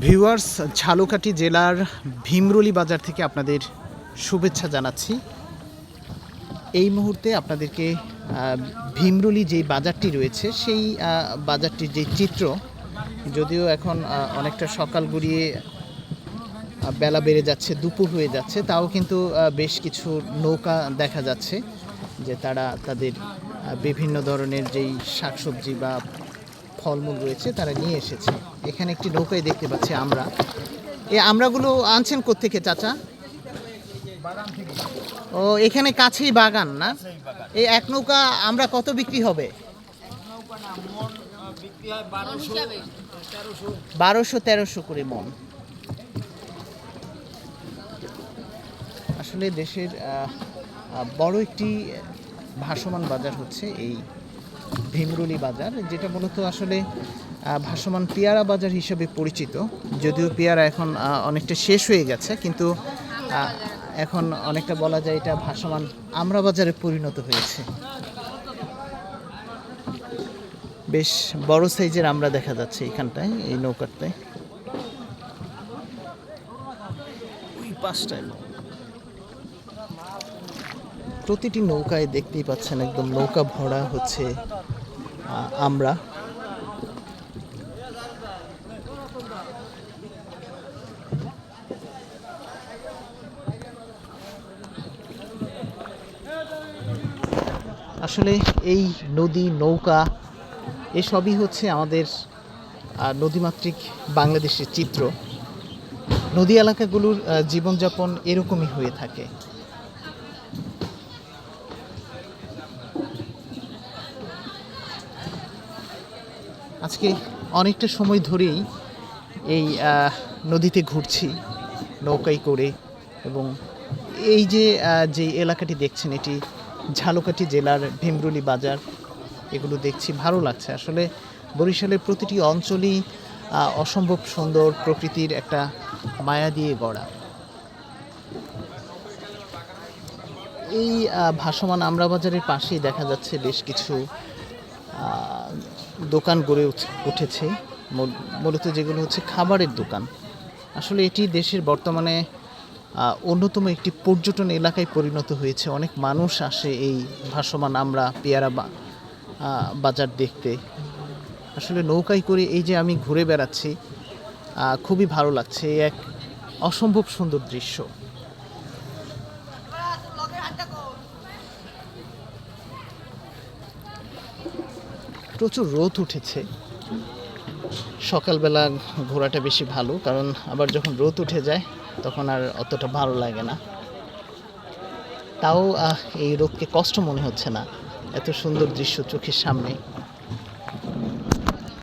Viewers, Jhalakathi জেলার ভীমরুলি বাজার থেকে আপনাদের শুভেচ্ছা জানাচ্ছি। এই মুহূর্তে আপনাদেরকে ভীমরুলি যেই বাজারটি রয়েছে সেই বাজারটির যে চিত্র, যদিও এখন অনেকটা সকাল গড়িয়ে বেলা বেড়ে যাচ্ছে, দুপুর হয়ে যাচ্ছে, তাও কিন্তু বেশ কিছু নৌকা দেখা যাচ্ছে যে তারা তাদের বিভিন্ন ধরনের যেই শাকসবজি বা ফলমূল রয়েছে তারা নিয়ে এসেছে। এখানে একটি নৌকায় দেখতে পাচ্ছি আমরা। এই আমরাগুলো আনছেন কোত্থেকে চাচা? ও, এখানে কাছেই বাগান না? এই এক নৌকা আমরা কত বিক্রি হবে? 1200-1300 করে মন। আসলে দেশের বড় একটি ভাসমান বাজার হচ্ছে এই ভীমরুলি বাজার, যেটা মূলত আসলে ভাসমান পেয়ারা বাজার হিসেবে পরিচিত। যদিও পেয়ারা এখন অনেকটা শেষ হয়ে গেছে, কিন্তু এখন অনেকটা বলা যায় এটা ভাসমান আমড়া বাজারে পরিণত হয়েছে। বেশ বড় সাইজের আমড়া দেখা যাচ্ছে এখানটায়, এই নৌকাটায়। ওই পাঁচটায় প্রতিটি নৌকায় দেখতেই পাচ্ছেন একদম নৌকা ভরা হচ্ছে আমড়া। আসলে এই নদী, নৌকা এসবই হচ্ছে আমাদের নদীমাতৃক বাংলাদেশের চিত্র। নদী এলাকাগুলোর জীবনযাপন এরকমই হয়ে থাকে। আজকে অনেকটা সময় ধরেই এই নদীতে ঘুরছি নৌকায় করে, এবং এই যে এলাকাটি দেখছেন এটি ঝালকাঠি জেলার ভীমরুলি বাজার। এগুলো দেখছি, ভালো লাগছে। আসলে বরিশালের প্রতিটি অঞ্চলই অসম্ভব সুন্দর, প্রকৃতির একটা মায়া দিয়ে গড়া। এই ভাসমান আমড়া বাজারের পাশেই দেখা যাচ্ছে বেশ কিছু দোকান গড়ে উঠেছে, মূলত যেগুলো হচ্ছে খাবারের দোকান। আসলে এটি দেশের বর্তমানে অন্যতম একটি পর্যটন এলাকায় পরিণত হয়েছে। অনেক মানুষ আসে এই ভাসমান আমড়া পেয়ারা বাজার দেখতে। আসলে নৌকায় করে এই যে আমি ঘুরে বেড়াচ্ছি, খুবই ভালো লাগছে। এক অসম্ভব সুন্দর দৃশ্য। প্রচুর রোদ উঠেছে। সকালবেলা ঘোরাটা বেশি ভালো, কারণ আবার যখন রোদ উঠে যায় তখন আর অতটা ভালো লাগে না। তাও এই রোদকে কষ্ট মনে হচ্ছে না, এত সুন্দর দৃশ্য চোখের সামনে।